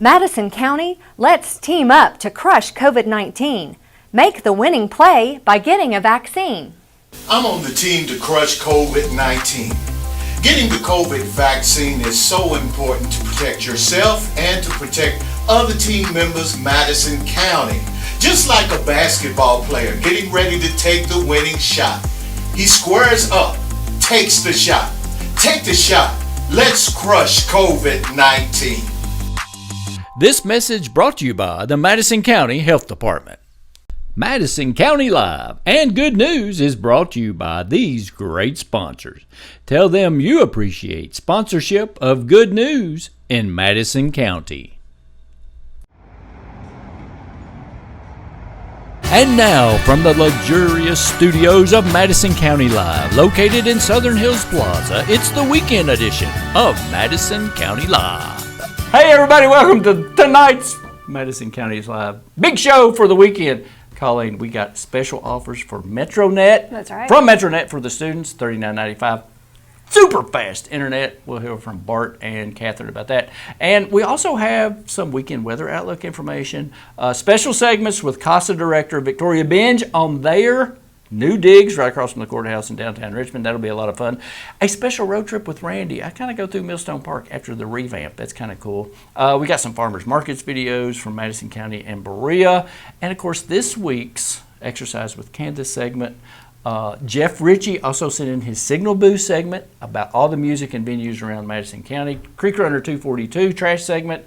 Madison County, let's team up to crush COVID-19. Make the winning play by getting a vaccine. I'm on the team to crush COVID-19. Getting the COVID vaccine is so important to protect yourself and to protect other team members Madison County. Just like a basketball player getting ready to take the winning shot. He squares up, takes the shot. Take the shot. Let's crush COVID-19. This message brought to you by the Madison County Health Department. Madison County Live and Good News is brought to you by these great sponsors. Tell them you appreciate sponsorship of Good News in Madison County. And now, from the luxurious studios of Madison County Live, located in Southern Hills Plaza, it's the weekend edition of Madison County Live. Hey everybody, welcome to tonight's Madison County Live. Big show for the weekend. Colleen, we got special offers for MetroNet. That's right. From MetroNet for the students, $39.95. Super fast internet. We'll hear from Bart and Catherine about that. And we also have some weekend weather outlook information. Special segments with CASA Director Victoria Benge on their new digs right across from the courthouse in downtown Richmond. That'll be a lot of fun. A special road trip with Randy. I kind of go through Millstone Park after the revamp. That's kind of cool. We got some farmers markets videos from Madison County and Berea. And of course, this week's Exercise with Candace segment. Jeff Richey also sent in his Signal Boost segment about all the music and venues around Madison County. Creek Runner 242 trash segment.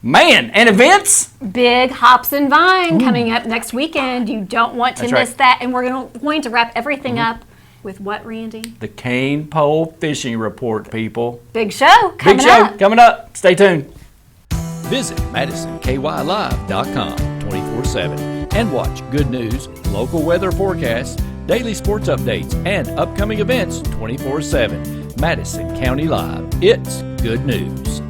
Man, and events? Big Hops and Vine coming up next weekend. You don't want to miss that. And we're going to wrap everything up with what, Randy? The Cain Pole Fishing Report, people. Big show coming up. Big show coming up. Stay tuned. Visit MadisonKYLive.com 24/7 and watch Good News, local weather forecasts, daily sports updates, and upcoming events 24/7. Madison County Live. It's good news.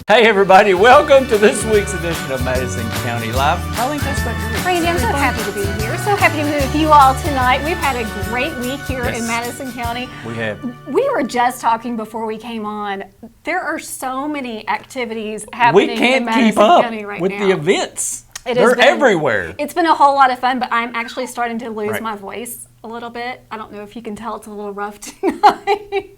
Hey everybody, welcome to this week's edition of Madison County Live. Colleen, tell us about your week. Randy, I'm so happy to be here. So happy to be with you all tonight. We've had a great week here in Madison County. We have. We were just talking before we came on. There are so many activities happening in Madison County right now. We can't keep up with the events. They're everywhere. It's been a whole lot of fun, but I'm actually starting to lose my voice a little bit. I don't know if you can tell it's a little rough tonight.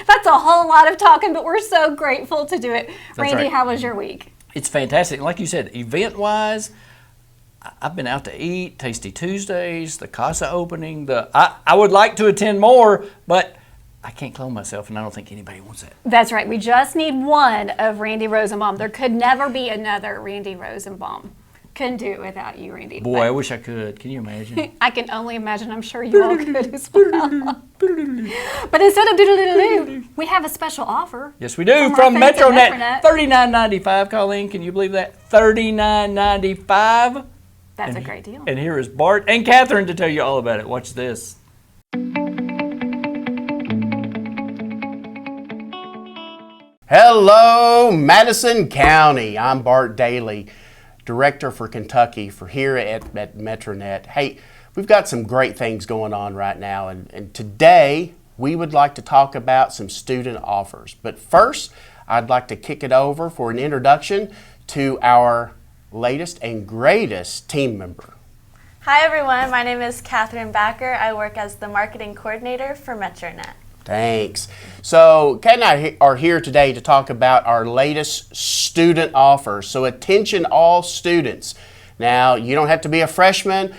That's a whole lot of talking, but we're so grateful to do it. Randy, how was your week? It's fantastic. Like you said, event-wise, I've been out to eat, Tasty Tuesdays, the CASA opening. I would like to attend more, but I can't clone myself, and I don't think anybody wants that. That's right. We just need one of Randy Rosenbaum. There could never be another Randy Rosenbaum. Couldn't do it without you, Randy. Boy, I wish I could. Can you imagine? I can only imagine. I'm sure you all could as well. But instead of doodle-doodle-doo, we have a special offer. Yes, we do. From MetroNet. $39.95, Colleen. Can you believe that? $39.95. That's a great deal. And here is Bart and Catherine to tell you all about it. Watch this. Hello, Madison County. I'm Bart Daly, Director for Kentucky for here at MetroNet. Hey, we've got some great things going on right now, and today we would like to talk about some student offers. But first, I'd like to kick it over for an introduction to our latest and greatest team member. Hi everyone, my name is Catherine Backer. I work as the Marketing Coordinator for MetroNet. Thanks. So Kat and I are here today to talk about our latest student offers. So attention all students. Now, you don't have to be a freshman.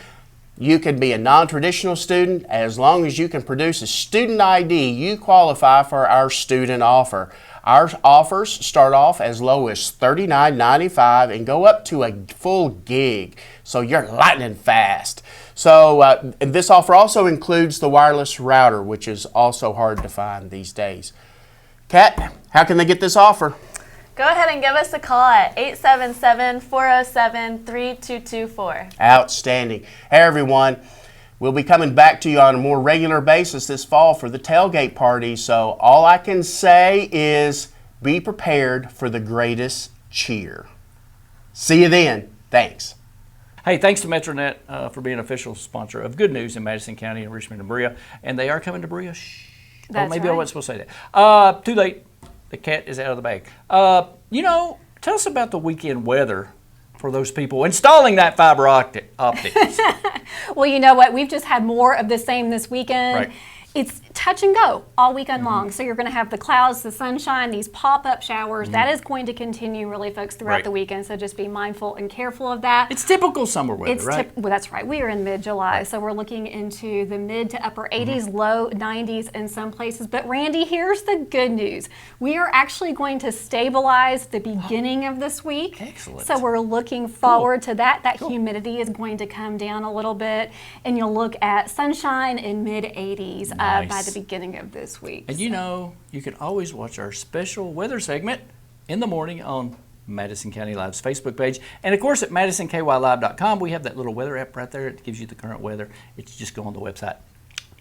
You can be a non-traditional student. As long as you can produce a student ID, you qualify for our student offer. Our offers start off as low as $39.95 and go up to a full gig. So you're lightning fast. So and this offer also includes the wireless router, which is also hard to find these days. Kat, how can they get this offer? Go ahead and give us a call at 877-407-3224. Outstanding. Hey everyone, we'll be coming back to you on a more regular basis this fall for the tailgate party. So all I can say is be prepared for the greatest cheer. See you then. Thanks. Hey, thanks to MetroNet for being an official sponsor of Good News in Madison County and Richmond and Berea. And they are coming to Berea Well, That's maybe I right. wasn't supposed to say that. Too late. The cat is out of the bag. Tell us about the weekend weather for those people installing that fiber optics. Well, you know what? We've just had more of the same this weekend. Right. It's touch and go all weekend long. So you're going to have the clouds, the sunshine, these pop-up showers. That is going to continue, really, folks, throughout Right. the weekend. So just be mindful and careful of that. It's typical summer weather, right? Well, that's right. We are in mid-July, so we're looking into the mid to upper 80s, low 90s in some places. But Randy, here's the good news. We are actually going to stabilize the beginning of this week. Excellent. So we're looking forward to that. That humidity is going to come down a little bit, and you'll look at sunshine in mid-80s by Nice. the beginning of this week. And you can always watch our special weather segment in the morning on Madison County Live's Facebook page. And of course at MadisonKYLive.com, we have that little weather app right there. It gives you the current weather. It's just go on the website.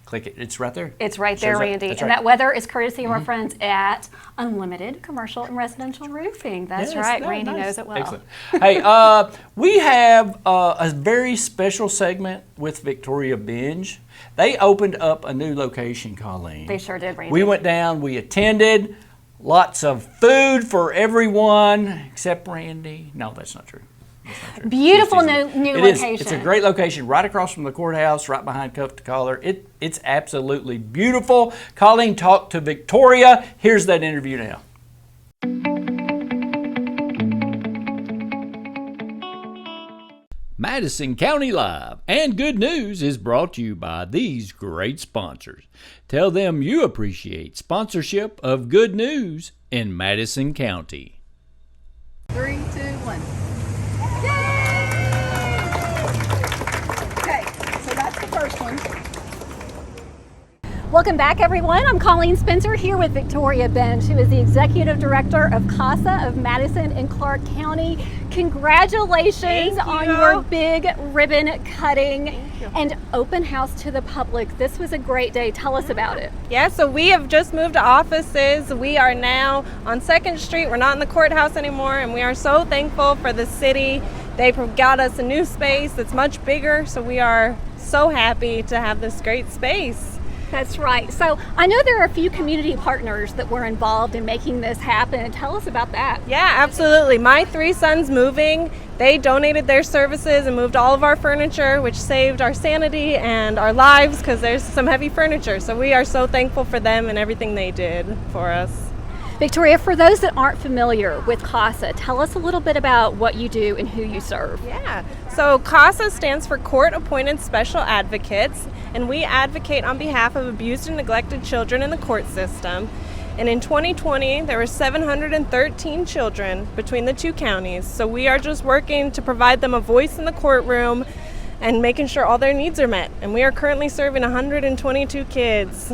Click it. It's right there. It's right there, Shows up. Randy. That's And right. that weather is courtesy of our friends at Unlimited Commercial and Residential Roofing. That's Yes, right. no, Randy nice. knows it well. Excellent. Hey, we have a very special segment with Victoria Benge. They opened up a new location, Colleen. They sure did, Randy. We went down, we attended, lots of food for everyone except Randy. No, that's not true. That's not true. Beautiful Just new It is. location. It's a great location right across from the courthouse, right behind Cuff to Collar. It's absolutely beautiful. Colleen talked to Victoria. Here's that interview now. Madison County Live and Good News is brought to you by these great sponsors. Tell them you appreciate sponsorship of Good News in Madison County. 3, 2, 1. Yay! Okay, so that's the first one. Welcome back, everyone. I'm Colleen Spencer here with Victoria Benge, who is the Executive Director of CASA of Madison and Clark County. Congratulations on your big ribbon cutting and open house to the public. This was a great day. Tell us about it. Yeah, so we have just moved to offices. We are now on 2nd Street. We're not in the courthouse anymore, and we are so thankful for the city. They got us a new space that's much bigger, so we are so happy to have this great space. That's right. So I know there are a few community partners that were involved in making this happen. Tell us about that. Yeah, absolutely. My 3 sons moving, they donated their services and moved all of our furniture, which saved our sanity and our lives because there's some heavy furniture. So we are so thankful for them and everything they did for us. Victoria, for those that aren't familiar with CASA, tell us a little bit about what you do and who you serve. Yeah, so CASA stands for Court Appointed Special Advocates, and we advocate on behalf of abused and neglected children in the court system. And in 2020, there were 713 children between the 2 counties. So we are just working to provide them a voice in the courtroom and making sure all their needs are met. And we are currently serving 122 kids.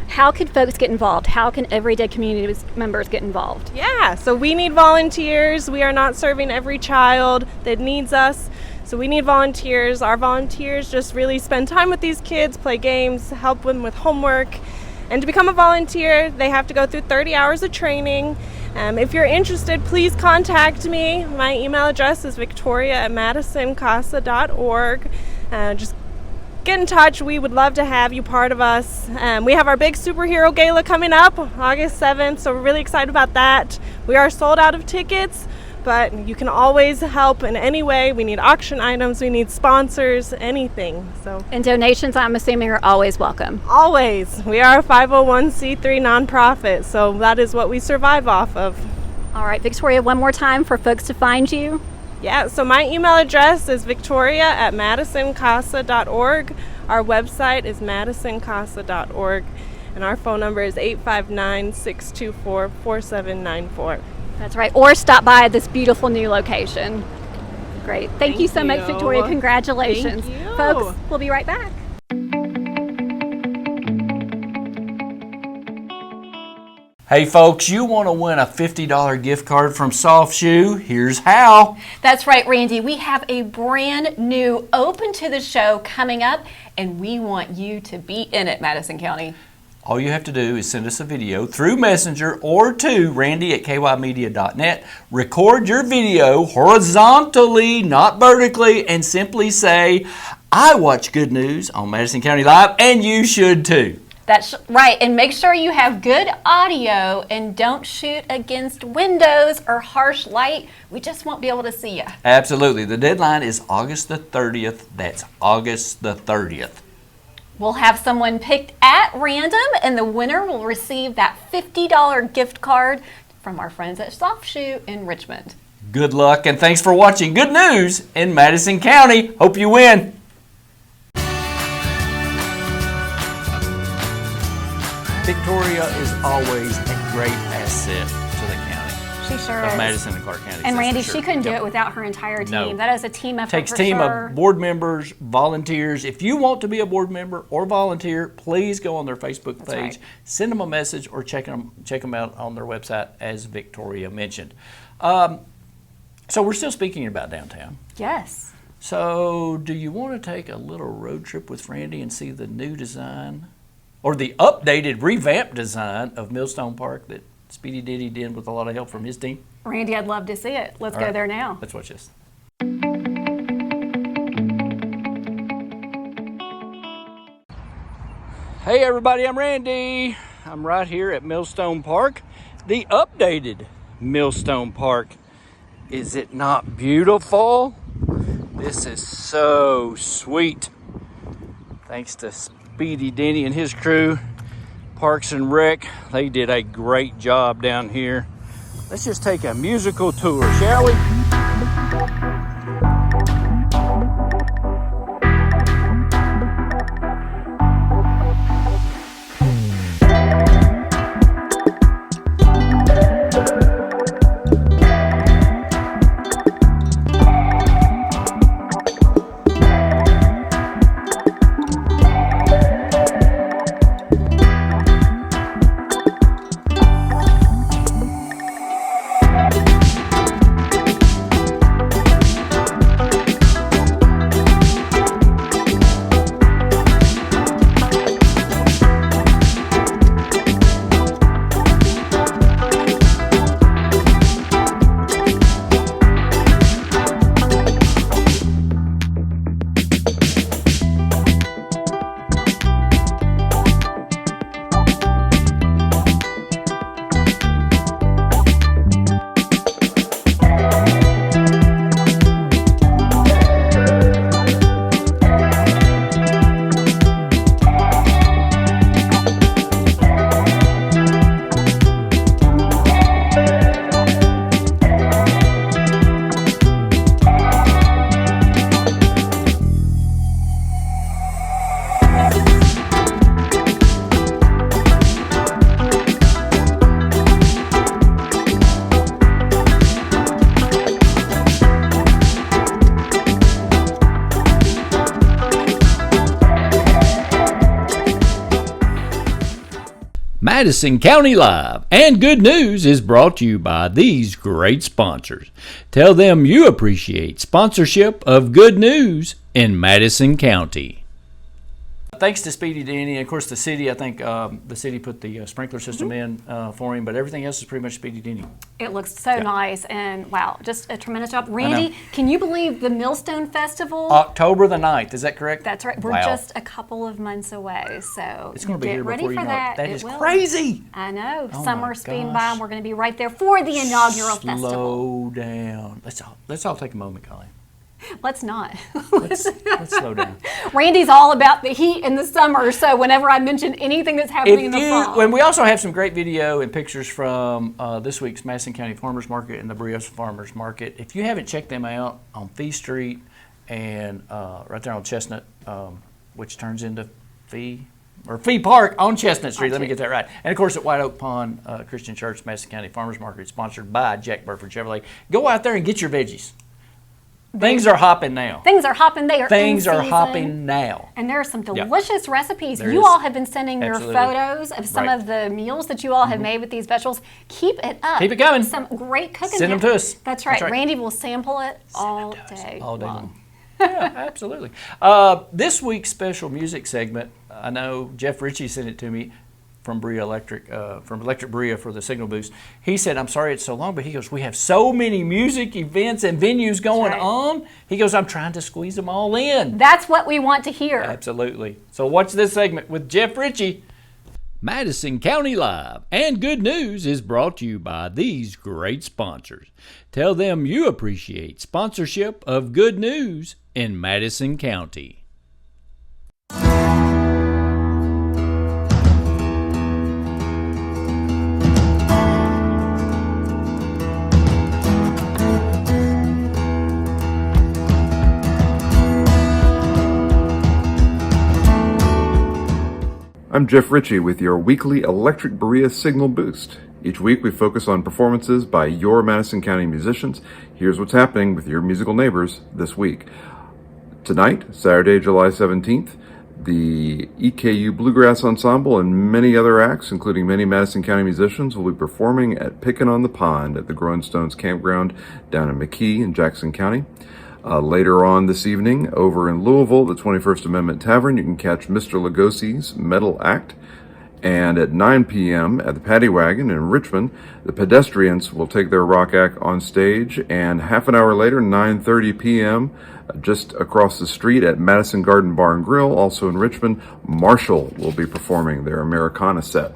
How can folks get involved? How can everyday community members get involved? Yeah, so we need volunteers. We are not serving every child that needs us. So we need volunteers. Our volunteers just really spend time with these kids, play games, help them with homework. And to become a volunteer, they have to go through 30 hours of training. If you're interested, please contact me. My email address is victoria@madisoncasa.org. Just get in touch. We would love to have you part of us. We have our big superhero gala coming up August 7th, so we're really excited about that. We are sold out of tickets, but you can always help in any way. We need auction items, we need sponsors, anything. So And donations, I'm assuming, are always welcome. always, we are a 501c3 nonprofit, so that is what we survive off of. All right, Victoria, one more time for folks to find you. Yeah, so my email address is victoria@madisoncasa.org. Our website is madisoncasa.org, and our phone number is 859-624-4794. That's right. Or stop by this beautiful new location. Great. Thank you so much, you. Victoria. Congratulations. Thank you. Folks, we'll be right back. Hey folks, you want to win a $50 gift card from Soft Shoe? Here's how. That's right, Randy. We have a brand new Open to the Show coming up, and we want you to be in it, Madison County. All you have to do is send us a video through Messenger or to randy@kymedia.net. Record your video horizontally, not vertically, and simply say, I watch Good News on Madison County Live, and you should too. That's right. And make sure you have good audio and don't shoot against windows or harsh light. We just won't be able to see you. Absolutely. The deadline is August the 30th. That's August the 30th. We'll have someone picked at random, and the winner will receive that $50 gift card from our friends at Soft Shoe in Richmond. Good luck, and thanks for watching Good News in Madison County. Hope you win. Victoria is always a great asset to the county. She sure Of is. Madison and Clark counties. And Randy, sure. she couldn't do Yep. it without her entire team. No. That is a team effort Takes for team sure. of board members, volunteers. If you want to be a board member or volunteer, please go on their Facebook page, right. send them a message, or check them out on their website, as Victoria mentioned. So we're still speaking about downtown. Yes. So do you want to take a little road trip with Randy and see the new design or the updated, revamped design of Millstone Park that Speedy Diddy did with a lot of help from his team? Randy, I'd love to see it. Let's All go right. there now. Let's watch this. Hey everybody, I'm Randy. I'm right here at Millstone Park, the updated Millstone Park. Is it not beautiful? This is so sweet. Thanks to Speedy Denny and his crew, Parks and Rec. They did a great job down here. Let's just take a musical tour, shall we? Madison County Live and Good News is brought to you by these great sponsors. Tell them you appreciate sponsorship of Good News in Madison County. Thanks to Speedy Denny, and of course the city. I think the city put the sprinkler system in for him, but everything else is pretty much Speedy Denny. It looks so nice, and wow, just a tremendous job. Randy, can you believe the Millstone Festival? October the 9th, is that correct? That's right. We're just a couple of months away, so It's going to be get here ready before you for know that. it. That It is will. crazy. I know. Oh Summer's my speeding by, gosh. and we're going to be right there for the inaugural festival. Slow down. Let's all take a moment, Colleen. Let's not. Let's slow down. Randy's all about the heat in the summer, so whenever I mention anything that's happening in the fall. And we also have some great video and pictures from this week's Madison County Farmers Market and the Berea Farmers Market. If you haven't checked them out on Fee Street and right there on Chestnut, which turns into Fee Park on Chestnut Street. Let me get that right. And of course at White Oak Pond Christian Church Madison County Farmers Market, sponsored by Jack Burford Chevrolet. Go out there and get your veggies. Things are hopping now. Things are hopping. They are Things in are season. hopping now. And there are some delicious recipes. There You is. all have been sending your Absolutely. photos of some Right. of the meals that you all have made with these vegetables. Keep it up. Keep it coming. Some great cooking. Send them to us. That's right. That's right. Randy will sample it all day All day long. long. Yeah, absolutely. This week's special music segment, I know Jeff Richey sent it to me from Berea Electric, from Electric Berea for the Signal Boost. He said, I'm sorry it's so long, but he goes, we have so many music events and venues going right. on. He goes, I'm trying to squeeze them all in. That's what we want to hear. Absolutely. So watch this segment with Jeff Richey. Madison County Live and Good News is brought to you by these great sponsors. Tell them you appreciate sponsorship of Good News in Madison County. I'm Jeff Richey with your weekly Electric Berea Signal Boost. Each week we focus on performances by your Madison County musicians. Here's what's happening with your musical neighbors this week. Tonight, Saturday, July 17th, the EKU Bluegrass Ensemble and many other acts, including many Madison County musicians, will be performing at Pickin' on the Pond at the Growing Stones Campground down in McKee in Jackson County. Later on this evening, over in Louisville, the 21st Amendment Tavern, you can catch Mr. Lugosi's Metal Act. And at 9 p.m. at the Paddy Wagon in Richmond, the Pedestrians will take their rock act on stage. And half an hour later, 9:30 p.m., just across the street at Madison Garden Bar and Grill, also in Richmond, Marshall will be performing their Americana set.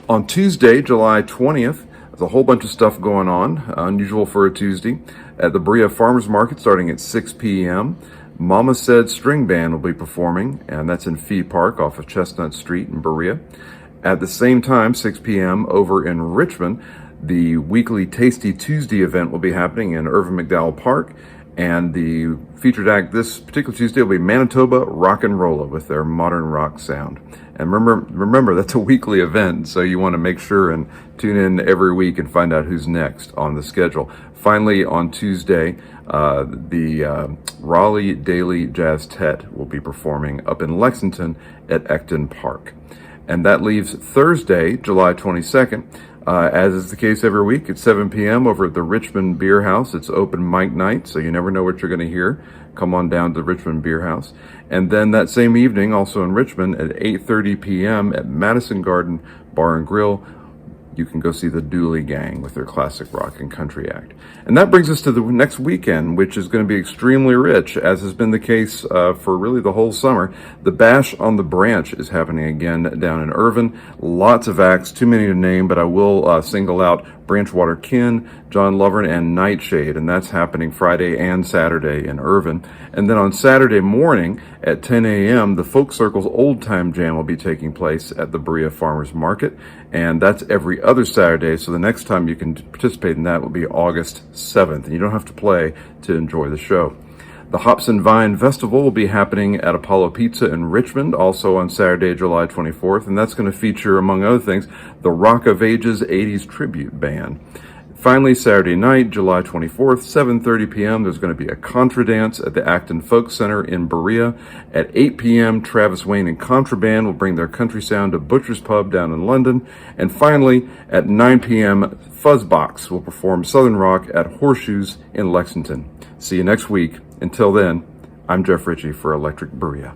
On Tuesday, July 20th, there's a whole bunch of stuff going on, unusual for a Tuesday. At the Berea Farmers Market starting at 6 p.m., Mama Said String Band will be performing, and that's in Fee Park off of Chestnut Street in Berea. At the same time, 6 p.m., over in Richmond, the weekly Tasty Tuesday event will be happening in Irvin McDowell Park, and the featured act this particular Tuesday will be Manitoba Rock and Rolla with their modern rock sound. And remember, that's a weekly event, so you want to make sure and tune in every week and find out who's next on the schedule. Finally, on Tuesday, the Raleigh Daily Jazz Tet will be performing up in Lexington at Ecton Park. And that leaves Thursday, July 22nd, as is the case every week, at 7 p.m. over at the Richmond Beer House. It's open mic night, so you never know what you're going to hear. Come on down to the Richmond Beer House. And then that same evening, also in Richmond, at 8:30 p.m. at Madison Garden Bar and Grill, you can go see the Dooley Gang with their classic rock and country act. And that brings us to the next weekend, which is going to be extremely rich, as has been the case for really the whole summer. The Bash on the Branch is happening again down in Irvin. Lots of acts, too many to name, but I will single out Branchwater Kin, John Lovern, and Nightshade, and that's happening Friday and Saturday in Irvin. And then on Saturday morning at 10 a.m., the Folk Circle's Old Time Jam will be taking place at the Berea Farmers Market, and that's every other Saturday, so the next time you can participate in that will be August 7th, and you don't have to play to enjoy the show. The Hops and Vine Festival will be happening at Apollo Pizza in Richmond, also on Saturday, July 24th, and that's going to feature, among other things, the Rock of Ages 80s Tribute Band. Finally, Saturday night, July 24th, 7:30 p.m., there's going to be a Contra Dance at the Acton Folk Center in Berea. At 8 p.m., Travis Wayne and Contraband will bring their country sound to Butcher's Pub down in London. And finally, at 9 p.m., Fuzzbox will perform Southern Rock at Horseshoes in Lexington. See you next week. Until then, I'm Jeff Richey for Electric Berea.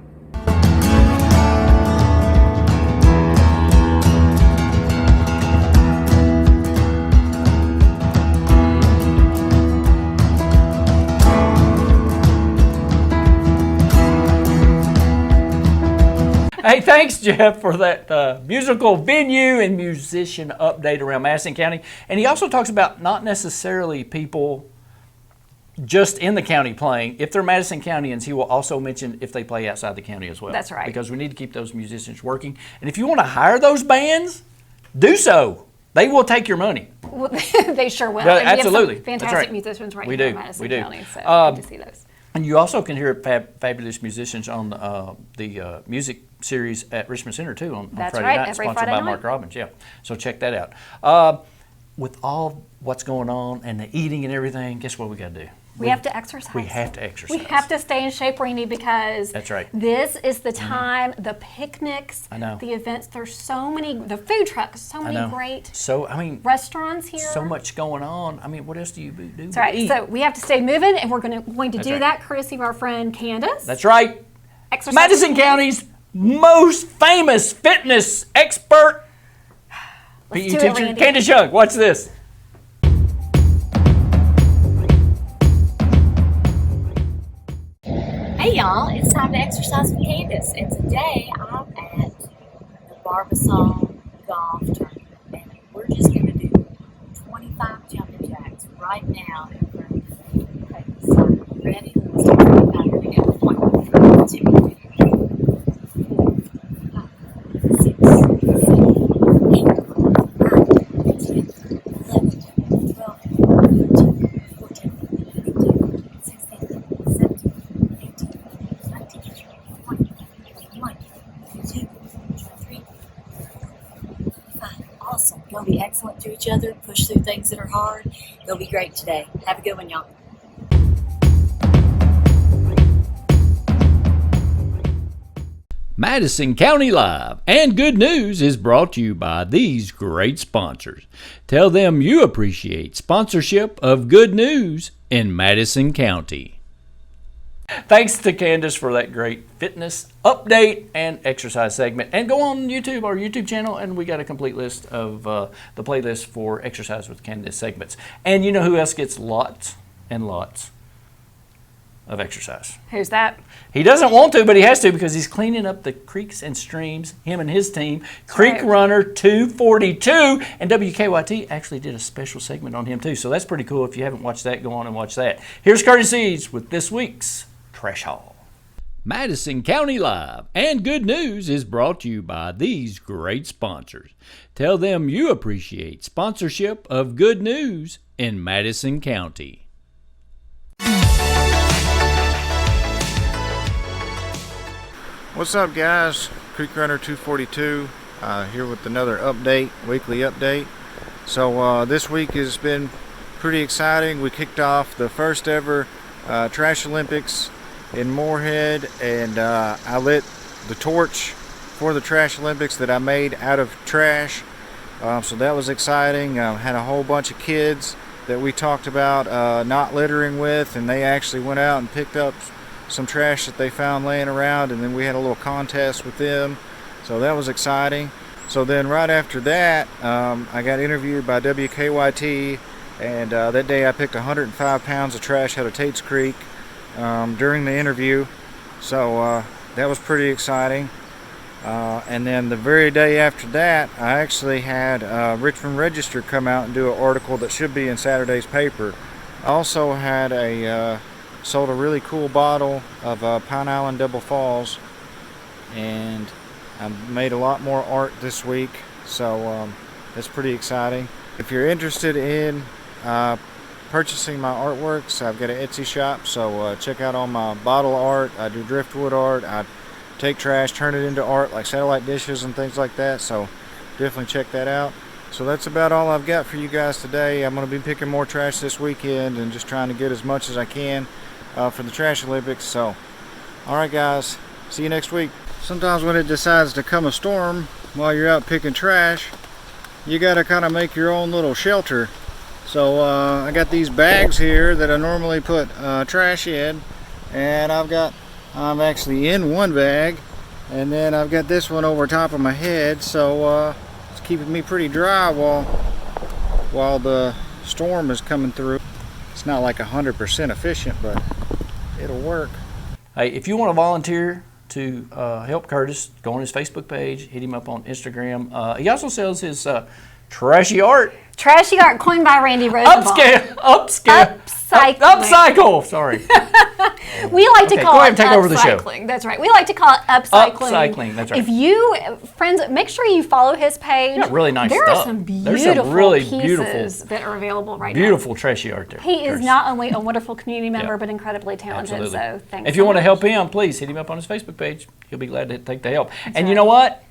Hey, thanks, Jeff, for that musical venue and musician update around Madison County. And he also talks about not necessarily people just in the county playing. If they're Madison Countyans, he will also mention if they play outside the county as well. That's right. Because we need to keep those musicians working. And if you want to hire those bands, do so. They will take your money. Well, they sure will. Yeah, And we have some absolutely. fantastic That's right. musicians right We here do. in Madison We do. County, so good to see those. And you also can hear fabulous musicians on the music series at Richmond Center, too, on That's Friday right, night, every sponsored Friday by night. Mark Robbins. Yeah, so check that out. With all what's going on and the eating and everything, guess what we got to do? We have to exercise. We have to exercise. We have to stay in shape, Randy, because That's right. this is the time, the picnics, I know. the events. There's so many, the food trucks, so I many know. great So, I mean, restaurants here. so much going on. I mean, what else do you do? That's right. Eat? So we have to stay moving, and we're going to That's do right. that courtesy of our friend Candace. That's right. Exercise. Madison County's most famous fitness expert, Let's PE do it, teacher, Randy. Candace Young. Watch this. Hey y'all, it's time to exercise with Candace, and today I'm at the Barbasol off turn. And we're just going to do 25 jumping jacks right now in front of you. Okay, so ready? Let's do 25. Here we go. 1, 2, 3, 4, 5, 6, 7, 8, 9, 10, 11, 12, 13, 14, 15, 16, 17, 18, 19, 20, 21, 22, 23, 25. Awesome. Go be excellent to each other. Push through things that are hard. Go be great today. Have a good one, y'all. Madison County Live and Good News is brought to you by these great sponsors. Tell them you appreciate sponsorship of Good News in Madison County. Thanks to Candace for that great fitness update and exercise segment. And go on YouTube, our YouTube channel, and we got a complete list of the playlist for Exercise with Candace segments. And you know who else gets lots and lots of exercise? Who's that? He doesn't want to, but he has to because he's cleaning up the creeks and streams, him and his team. Creek Runner 242, and WKYT actually did a special segment on him too, so that's pretty cool. If you haven't watched that, go on and watch that. Here's Curtis Eads with this week's Trash Haul. Madison County Live and Good News is brought to you by these great sponsors. Tell them you appreciate sponsorship of Good News in Madison County. What's up, guys? Creek Runner 242 here with another update, weekly update. So this week has been pretty exciting. We kicked off the first ever Trash Olympics in Moorhead, and I lit the torch for the Trash Olympics that I made out of trash. So that was exciting. Had a whole bunch of kids that we talked about not littering with, and they actually went out and picked up some trash that they found laying around, and then we had a little contest with them, so that was exciting. So then right after that, I got interviewed by WKYT, and that day I picked 105 pounds of trash out of Tate's Creek during the interview, so that was pretty exciting. And then the very day after that, I actually had Richmond Register come out and do an article that should be in Saturday's paper. I also had sold a really cool bottle of Pine Island Double Falls, and I made a lot more art this week, so that's pretty exciting. If you're interested in purchasing my artworks, I've got an Etsy shop, so check out all my bottle art. I do driftwood art. I take trash, turn it into art like satellite dishes and things like that, so definitely check that out. So that's about all I've got for you guys today. I'm going to be picking more trash this weekend and just trying to get as much as I can for the Trash Olympics. So, alright guys, see you next week. Sometimes when it decides to come a storm while you're out picking trash, you got to kind of make your own little shelter. So I got these bags here that I normally put trash in, and I'm actually in one bag, and then I've got this one over top of my head, so it's keeping me pretty dry while the storm is coming through. It's not like 100% efficient, but it'll work. Hey, if you want to volunteer to help Curtis, go on his Facebook page, hit him up on Instagram. He also sells his trashy art. Trashy art coined by Randy Rosenbaum. Upcycle. Sorry. We like to call it take over the show. That's right. We like to call it upcycling. Upcycling, that's right. If you, friends, make sure you follow his page. Yeah, really nice there stuff. Are some There's beautiful some really pieces that are available right now. Beautiful trashy art there. He is not only a wonderful community member, but incredibly talented. Absolutely. So thanks. If you want to help him, please hit him up on his Facebook page. He'll be glad to take the help. You know what?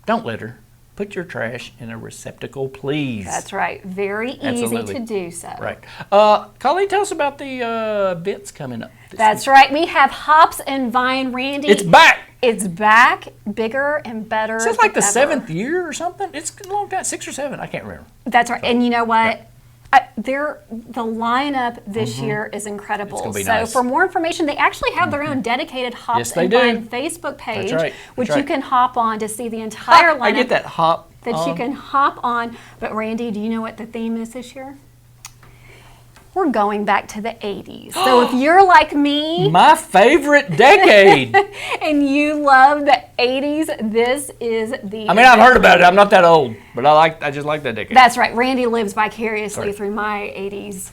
Don't litter. Put your trash in a receptacle, please. That's right. Very easy to do so. Right. Colleen, tell us about the events coming up. That's right. We have Hops and Vine, Randy. It's back. It's back, bigger and better. It's like the 7th year or something. It's a long time, 6 or 7. I can't remember. That's right. And you know what? The lineup this year is incredible. It's gonna be so nice. for more information, they actually have their own dedicated Hops and Vine Facebook page, which you can hop on to see the entire lineup. I get that hop. That you can hop on. But Randy, do you know what the theme is this year? we're going back to the 80s. So if you're like me, my favorite decade, and you love the 80s, this is the... I mean, I've heard about it. I'm not that old, but I just like that decade. That's right. Randy lives vicariously through my 80s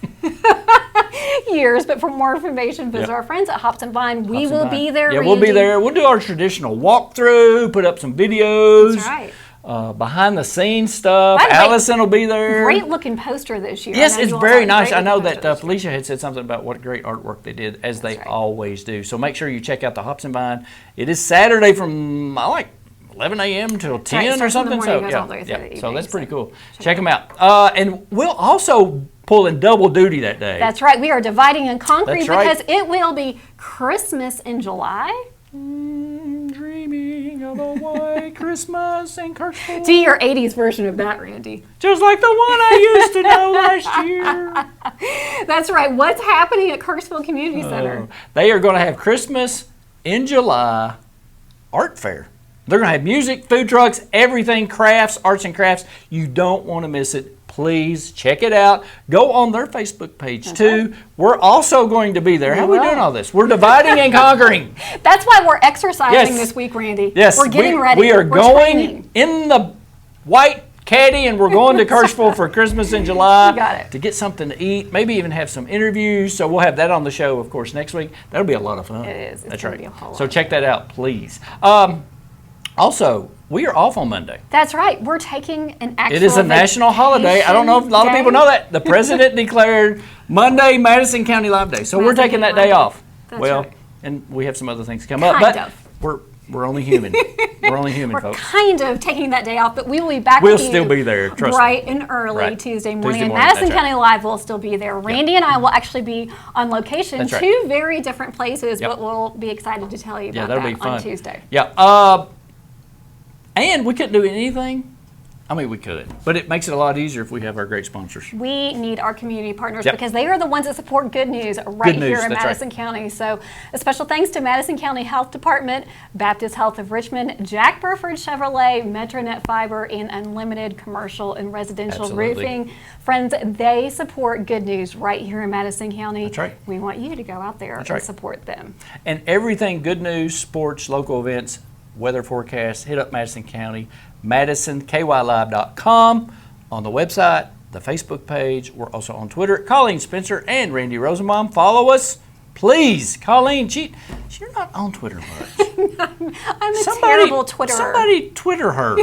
years. But for more information, visit our friends at Hops and Vine. We will be there, Yeah, Randy. we'll be there. We'll do our traditional walkthrough, put up some videos. That's right. Behind the scenes stuff. By the way, Allison will be there. Great looking poster this year. Yes, it's very nice. I know that Felicia Felicia had said something about what great artwork they did, as they always do. So make sure you check out the Hops and Vine. It is Saturday from 11 a.m. till 10 or something. So so that's pretty cool. Check them out. And we'll also pull in double duty that day. That's right. We are dividing and conquering That's because it will be Christmas in July. Dreaming of a white Christmas in Kirksville. Do your 80s version of that, Randy. Just like the one I used to know last year. That's right. What's happening at Kirksville Community Center? They are going to have Christmas in July art fair. They're going to have music, food trucks, everything, crafts, arts and crafts. You don't want to miss it. Please check it out. Go on their Facebook page too. We're also going to be there. How are we doing all this? We're dividing and conquering. That's why we're exercising this week, Randy. Yes, we're getting ready. We are We're going training. in the white caddy, and we're going to Kirksville for Christmas in July. You got it. To get something to eat, maybe even have some interviews. So we'll have that on the show, of course, next week. That'll be a lot of fun. It is. It's That's gonna right. be a whole So lot. check that out, please. Also, we are off on Monday. That's right. We're taking an actual It is a national holiday. I don't know if a lot of people know that. The president declared Monday Madison County Live Day. So we're Madison taking that County day Live off. Day. That's Well, right. and we have some other things come up. Kind But of. we're only human. We're only human, We're folks. kind of taking that day off, but we will be back We'll with you still be there, trust me. bright and early Right. Tuesday Tuesday morning. And morning, Madison that's right. County Live will still be there. Randy and I will actually be on location, That's right. two very different places, Yep. but we'll be excited to tell you about that'll that be fun. on Tuesday. Yeah. And we couldn't do anything. I mean, we could, but it makes it a lot easier if we have our great sponsors. We need our community partners Yep. because they are the ones that support good news right Good news, here in that's Madison County. So a special thanks to Madison County Health Department, Baptist Health of Richmond, Jack Burford Chevrolet, MetroNet Fiber, and Unlimited Commercial and Residential Absolutely. Roofing. Friends, they support good news right here in Madison County. That's right. We want you to go out there and right. support them. And everything good news, sports, local events, weather forecasts, hit up Madison County, MadisonKYLive.com on the website, the Facebook page. We're also on Twitter. Colleen Spencer and Randy Rosenbaum. Follow us. Please, Colleen, you're not on Twitter much. I'm a terrible Twitterer. Somebody Twitter her.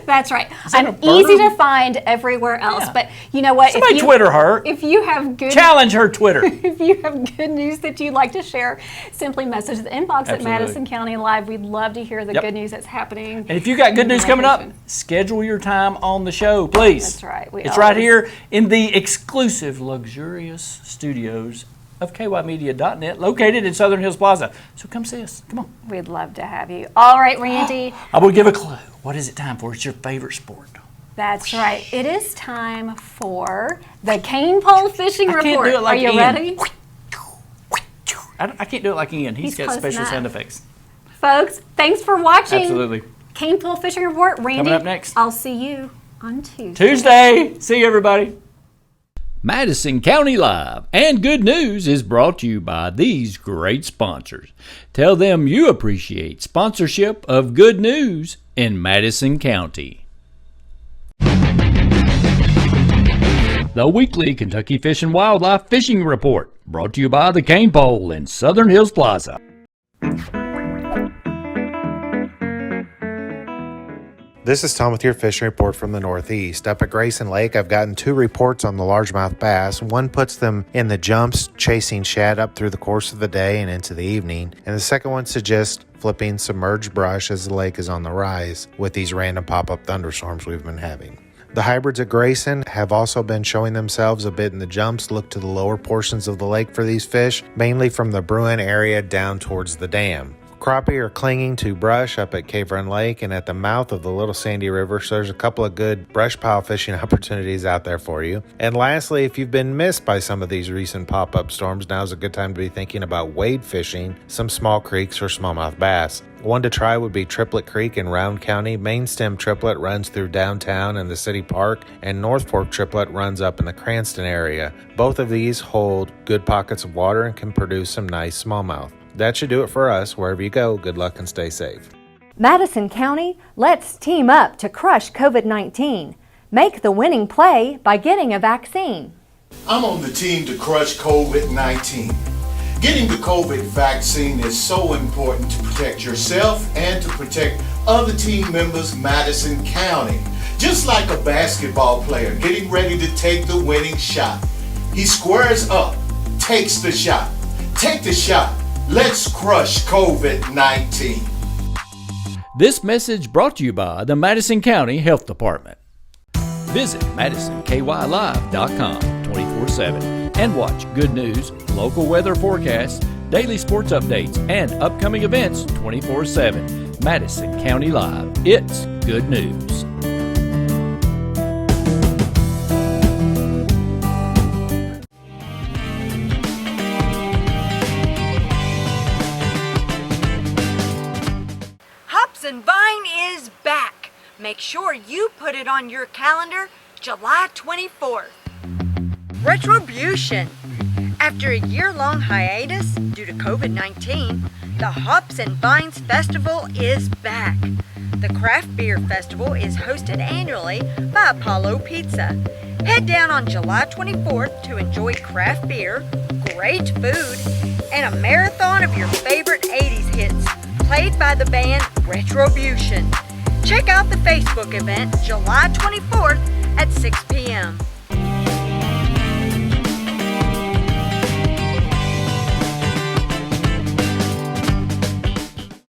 That's right. that I'm a bird? easy to find everywhere else. Yeah. But you know what? Somebody Twitter her. If you have good Challenge her Twitter. If you have good news that you'd like to share, simply message the inbox at Absolutely. Madison County Live. We'd love to hear the Yep. good news that's happening. And if you got good news coming up, Information. schedule your time on the show, please. That's right. It's right here in the exclusive, luxurious studios of kymedia.net, located in Southern Hills Plaza. So come see us. Come on. We'd love to have you. All right, Randy. I will give a clue. What is it time for? It's your favorite sport. That's right. It is time for the Cain Pole Fishing I Report. can't do it like Are you Ian. ready? I can't do it like Ian. He's got close special enough. sound effects. Folks, thanks for watching. Absolutely. Cain Pole Fishing Report. Randy, Coming up next. I'll see you on Tuesday. Tuesday. See you, everybody. Madison County Live and Good News is brought to you by these great sponsors. Tell them you appreciate sponsorship of Good News in Madison County. The weekly Kentucky Fish and Wildlife Fishing Report, brought to you by the Cain Pole in Southern Hills Plaza. This is Tom with your fishing report from the Northeast. Up at Grayson Lake, I've gotten 2 reports on the largemouth bass. One puts them in the jumps, chasing shad up through the course of the day and into the evening. And the second one suggests flipping submerged brush as the lake is on the rise with these random pop-up thunderstorms we've been having. The hybrids at Grayson have also been showing themselves a bit in the jumps. Look to the lower portions of the lake for these fish, mainly from the Bruin area down towards the dam. Crappie are clinging to brush up at Cave Run Lake and at the mouth of the Little Sandy River, so there's a couple of good brush pile fishing opportunities out there for you. And lastly, if you've been missed by some of these recent pop-up storms, now's a good time to be thinking about wade fishing some small creeks for smallmouth bass. One to try would be Triplet Creek in Round County. Main Stem Triplet runs through downtown and the city park, and North Fork Triplet runs up in the Cranston area. Both of these hold good pockets of water and can produce some nice smallmouth. That should do it for us. Wherever you go, good luck and stay safe. Madison County, let's team up to crush COVID-19. Make the winning play by getting a vaccine. I'm on the team to crush COVID-19. Getting the COVID vaccine is so important to protect yourself and to protect other team members Madison County. Just like a basketball player getting ready to take the winning shot. He squares up, takes the shot. Take the shot. Let's crush COVID-19. This message brought to you by the Madison County Health Department. Visit MadisonKYLive.com 24/7 and watch good news, local weather forecasts, daily sports updates, and upcoming events 24/7. Madison County Live. It's good news. And Vine is back. Make sure you put it on your calendar, July 24th. Retribution. After a year-long hiatus due to COVID-19, the Hops and Vines Festival is back. The Craft Beer Festival is hosted annually by Apollo Pizza. Head down on July 24th to enjoy craft beer, great food, and a marathon of your favorite 80s hits played by the band Retribution. Check out the Facebook event July 24th at 6 p.m.